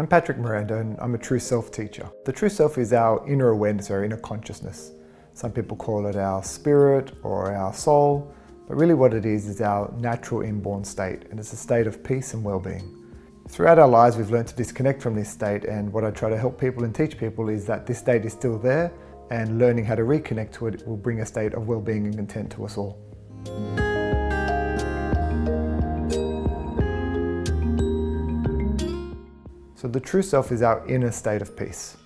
I'm Patrick Miranda and I'm a True Self teacher. The True Self is our inner awareness, our inner consciousness. Some people call it our spirit or our soul, but really what it is our natural inborn state, and it's a state of peace and well-being. Throughout our lives we've learned to disconnect from this state, and what I try to help people and teach people is that this state is still there, and learning how to reconnect to it will bring a state of well-being and content to us all. So the true self is our inner state of peace.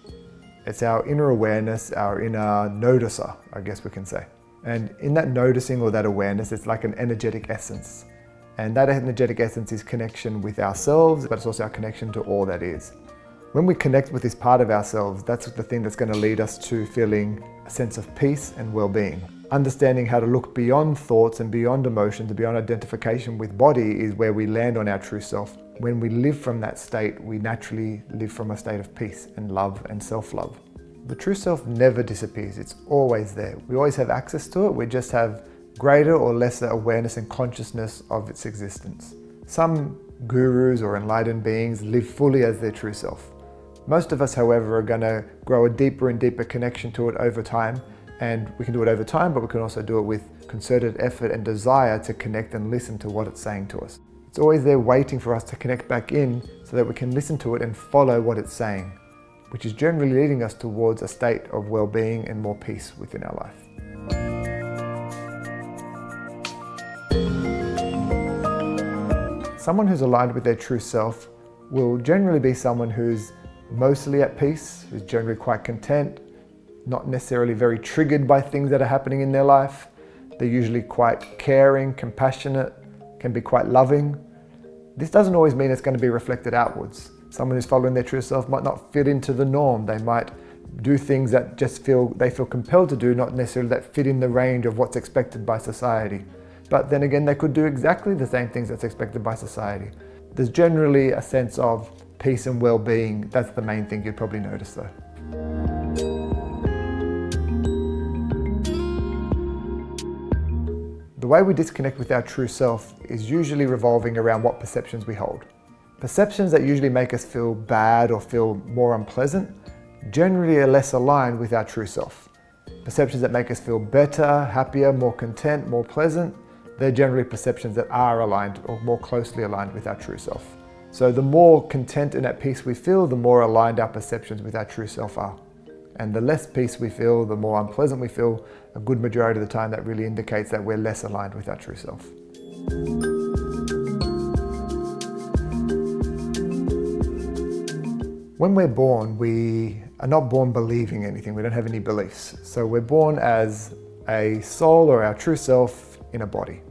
It's our inner awareness, our inner noticer, I guess we can say. And in that noticing or that awareness, it's like an energetic essence. And that energetic essence is connection with ourselves, but it's also our connection to all that is. When we connect with this part of ourselves, that's the thing that's going to lead us to feeling a sense of peace and well-being. Understanding how to look beyond thoughts and beyond emotions and beyond identification with body is where we land on our true self. When we live from that state, we naturally live from a state of peace and love and self-love. The true self never disappears, it's always there. We always have access to it, we just have greater or lesser awareness and consciousness of its existence. Some gurus or enlightened beings live fully as their true self. Most of us, however, are going to grow a deeper and deeper connection to it over time, and we can do it over time, but we can also do it with concerted effort and desire to connect and listen to what it's saying to us. It's always there waiting for us to connect back in so that we can listen to it and follow what it's saying, which is generally leading us towards a state of well-being and more peace within our life. Someone who's aligned with their true self will generally be someone who's mostly at peace, who's generally quite content, not necessarily very triggered by things that are happening in their life. They're usually quite caring, compassionate, can be quite loving. This doesn't always mean it's going to be reflected outwards. Someone who's following their true self might not fit into the norm. They might do things that they feel compelled to do, not necessarily that fit in the range of what's expected by society. But then again, they could do exactly the same things that's expected by society. There's generally a sense of peace and well-being. That's the main thing you'd probably notice though. The way we disconnect with our true self is usually revolving around what perceptions we hold. Perceptions that usually make us feel bad or feel more unpleasant generally are less aligned with our true self. Perceptions that make us feel better, happier, more content, more pleasant, they're generally perceptions that are aligned or more closely aligned with our true self. So the more content and at peace we feel, the more aligned our perceptions with our true self are. And the less peace we feel, the more unpleasant we feel, a good majority of the time that really indicates that we're less aligned with our true self. When we're born, we are not born believing anything, we don't have any beliefs. So we're born as a soul or our true self in a body.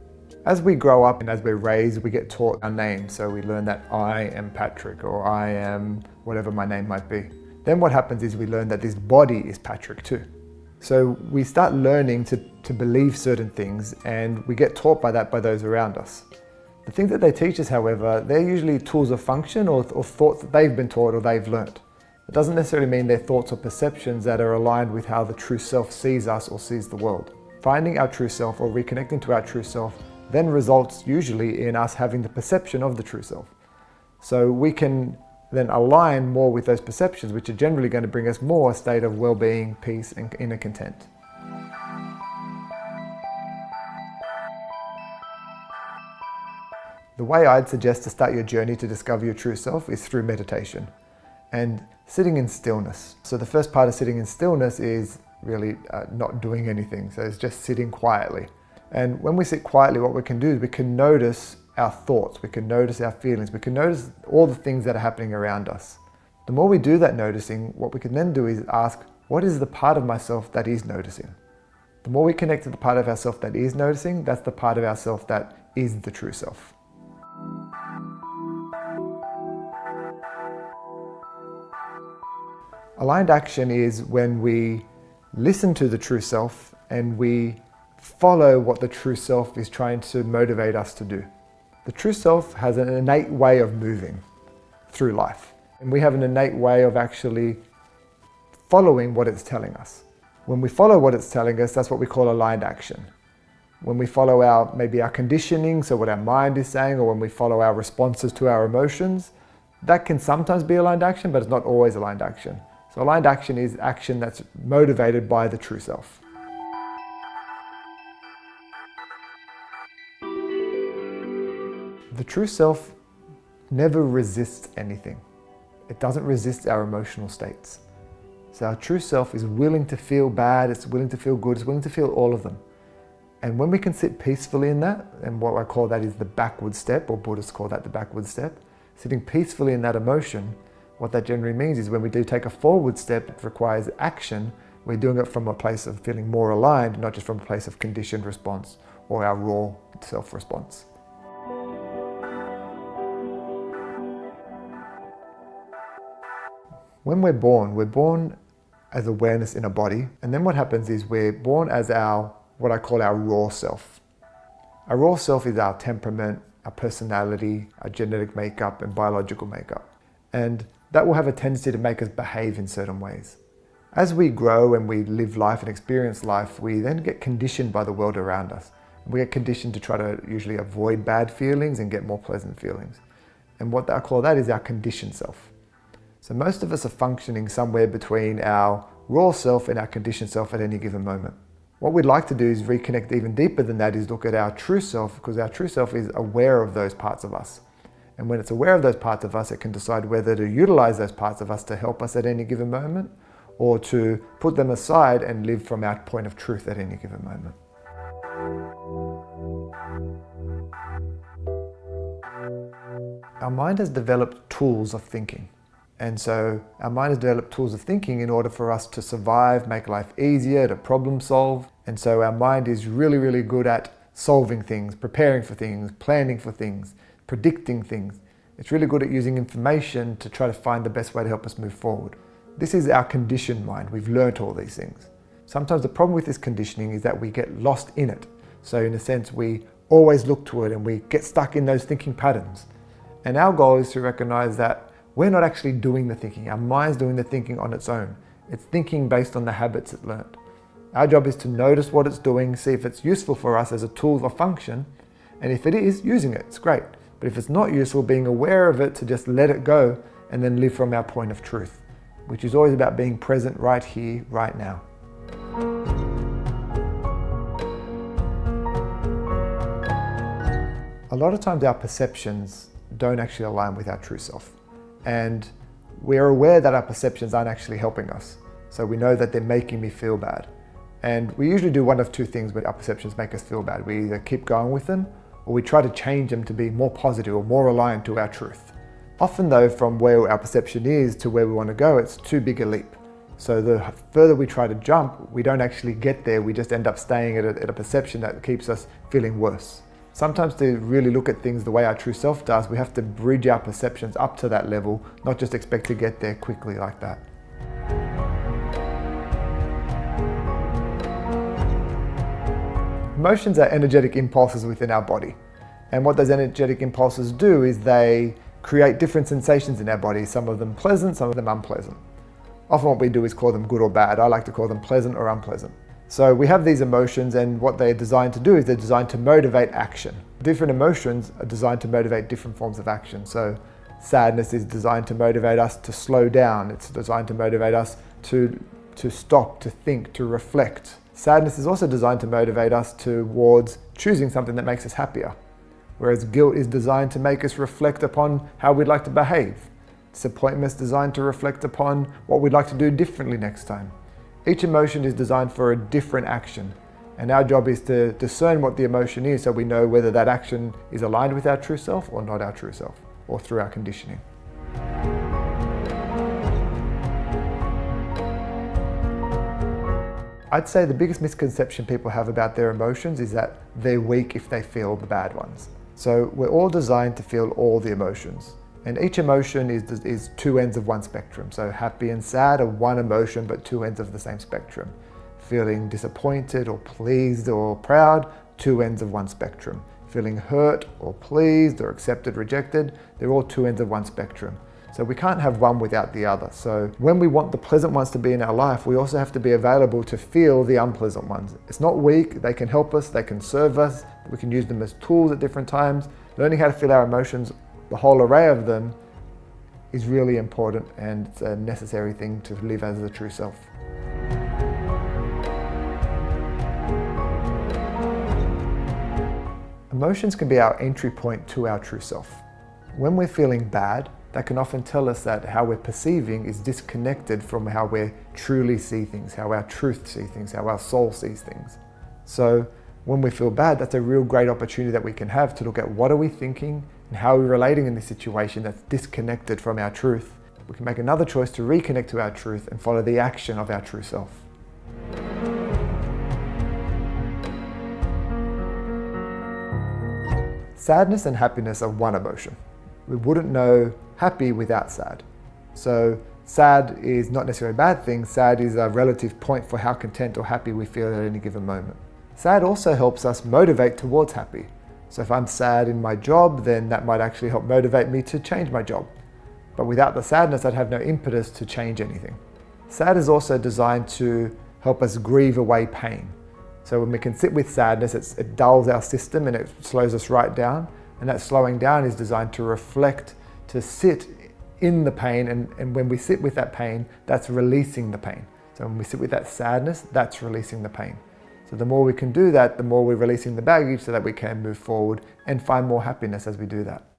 As we grow up and as we're raised, we get taught our name. So we learn that I am Patrick or I am whatever my name might be. Then what happens is we learn that this body is Patrick too. So we start learning to believe certain things, and we get taught by that by those around us. The things that they teach us, however, they're usually tools of function or thoughts that they've been taught or they've learnt. It doesn't necessarily mean they're thoughts or perceptions that are aligned with how the true self sees us or sees the world. Finding our true self or reconnecting to our true self then results usually in us having the perception of the true self. So we can then align more with those perceptions, which are generally going to bring us more a state of well-being, peace, and inner content. The way I'd suggest to start your journey to discover your true self is through meditation and sitting in stillness. So the first part of sitting in stillness is really not doing anything. So it's just sitting quietly. And when we sit quietly, what we can do is we can notice our thoughts, we can notice our feelings, we can notice all the things that are happening around us. The more we do that noticing, what we can then do is ask, what is the part of myself that is noticing? The more we connect to the part of ourself that is noticing, that's the part of ourself that is the true self. Aligned action is when we listen to the true self and we follow what the true self is trying to motivate us to do. The true self has an innate way of moving through life, and we have an innate way of actually following what it's telling us. When we follow what it's telling us, that's what we call aligned action. When we follow maybe our conditioning, so what our mind is saying, or when we follow our responses to our emotions, That can sometimes be aligned action, but it's not always aligned action. So aligned action is action that's motivated by the true self. The true self never resists anything. It doesn't resist our emotional states. So our true self is willing to feel bad, it's willing to feel good, it's willing to feel all of them. And when we can sit peacefully in that, and what I call that is the backward step, or Buddhists call that the backward step, sitting peacefully in that emotion, what that generally means is when we do take a forward step, it requires action, we're doing it from a place of feeling more aligned, not just from a place of conditioned response or our raw self-response. When we're born as awareness in a body, and then what happens is we're born as what I call our raw self. Our raw self is our temperament, our personality, our genetic makeup and biological makeup. And that will have a tendency to make us behave in certain ways. As we grow and we live life and experience life, we then get conditioned by the world around us. We get conditioned to try to usually avoid bad feelings and get more pleasant feelings. And what I call that is our conditioned self. So most of us are functioning somewhere between our raw self and our conditioned self at any given moment. What we'd like to do is reconnect even deeper than that, is look at our true self, because our true self is aware of those parts of us. And when it's aware of those parts of us, it can decide whether to utilize those parts of us to help us at any given moment, or to put them aside and live from our point of truth at any given moment. Our mind has developed tools of thinking. And so our mind has developed tools of thinking in order for us to survive, make life easier, to problem solve. And so our mind is really, really good at solving things, preparing for things, planning for things, predicting things. It's really good at using information to try to find the best way to help us move forward. This is our conditioned mind. We've learnt all these things. Sometimes the problem with this conditioning is that we get lost in it. So in a sense, we always look to it and we get stuck in those thinking patterns. And our goal is to recognize that we're not actually doing the thinking. Our mind's doing the thinking on its own. It's thinking based on the habits it learned. Our job is to notice what it's doing, see if it's useful for us as a tool or function, and if it is, using it, it's great. But if it's not useful, being aware of it, to just let it go and then live from our point of truth, which is always about being present right here, right now. A lot of times our perceptions don't actually align with our true self. And we're aware that our perceptions aren't actually helping us. So we know that they're making me feel bad. And we usually do one of two things when our perceptions make us feel bad. We either keep going with them, or we try to change them to be more positive or more aligned to our truth. Often though, from where our perception is to where we want to go, it's too big a leap. So the further we try to jump, we don't actually get there. We just end up staying at a perception that keeps us feeling worse. Sometimes to really look at things the way our true self does, we have to bridge our perceptions up to that level, not just expect to get there quickly like that. Emotions are energetic impulses within our body. And what those energetic impulses do is they create different sensations in our body, some of them pleasant, some of them unpleasant. Often what we do is call them good or bad. I like to call them pleasant or unpleasant. So we have these emotions, and what they're designed to do is they're designed to motivate action. Different emotions are designed to motivate different forms of action. So sadness is designed to motivate us to slow down. It's designed to motivate us to stop, to think, to reflect. Sadness is also designed to motivate us towards choosing something that makes us happier. Whereas guilt is designed to make us reflect upon how we'd like to behave. Disappointment is designed to reflect upon what we'd like to do differently next time. Each emotion is designed for a different action, and our job is to discern what the emotion is so we know whether that action is aligned with our true self or not our true self, or through our conditioning. I'd say the biggest misconception people have about their emotions is that they're weak if they feel the bad ones. So we're all designed to feel all the emotions. And each emotion is two ends of one spectrum. So happy and sad are one emotion, but two ends of the same spectrum. Feeling disappointed or pleased or proud, two ends of one spectrum. Feeling hurt or pleased or accepted, rejected, they're all two ends of one spectrum. So we can't have one without the other. So when we want the pleasant ones to be in our life, we also have to be available to feel the unpleasant ones. It's not weak, they can help us, they can serve us, we can use them as tools at different times. Learning how to feel our emotions, the whole array of them, is really important, and it's a necessary thing to live as the true self. Emotions can be our entry point to our true self. When we're feeling bad, that can often tell us that how we're perceiving is disconnected from how we truly see things, how our truth sees things, how our soul sees things. So when we feel bad, that's a real great opportunity that we can have to look at what are we thinking and how are we relating in this situation that's disconnected from our truth. We can make another choice to reconnect to our truth and follow the action of our true self. Sadness and happiness are one emotion. We wouldn't know happy without sad. So sad is not necessarily a bad thing. Sad is a relative point for how content or happy we feel at any given moment. Sad also helps us motivate towards happy. So if I'm sad in my job, then that might actually help motivate me to change my job. But without the sadness, I'd have no impetus to change anything. Sad is also designed to help us grieve away pain. So when we can sit with sadness, it dulls our system and it slows us right down. And that slowing down is designed to reflect, to sit in the pain. And when we sit with that pain, that's releasing the pain. So when we sit with that sadness, that's releasing the pain. So the more we can do that, the more we're releasing the baggage so that we can move forward and find more happiness as we do that.